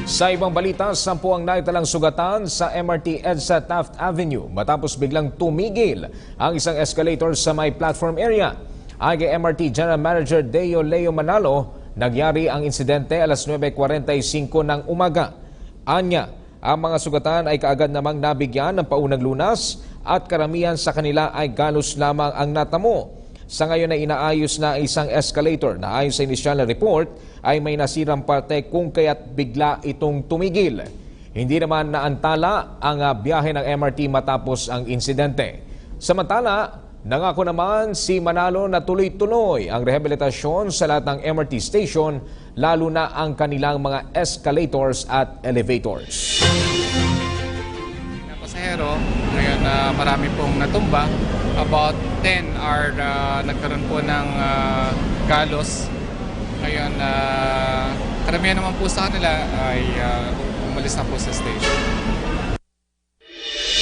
Sa ibang balita, 10 ang naitalang sugatan sa MRT EDSA Taft Avenue matapos biglang tumigil ang isang escalator sa may platform area. Ayon kay MRT General Manager Deo Leo Manalo, nagyari ang insidente alas 9:45 ng umaga. Anya, ang mga sugatan ay kaagad namang nabigyan ng paunang lunas at karamihan sa kanila ay galos lamang ang natamo. Sa ngayon ay inaayos na isang escalator na ayon sa inisyal na report ay may nasirang parte kung kaya't bigla itong tumigil. Hindi naman naantala ang biyahe ng MRT matapos ang insidente. Samantala, nangako naman si Manalo na tuloy-tuloy ang rehabilitasyon sa lahat ng MRT station, lalo na ang kanilang mga escalators at elevators. Pasahero, ngayon marami pong natumba. About 10 are nagkaroon po ng galos. Ngayon, karamihan naman po sa kanila ay umalis na po sa station.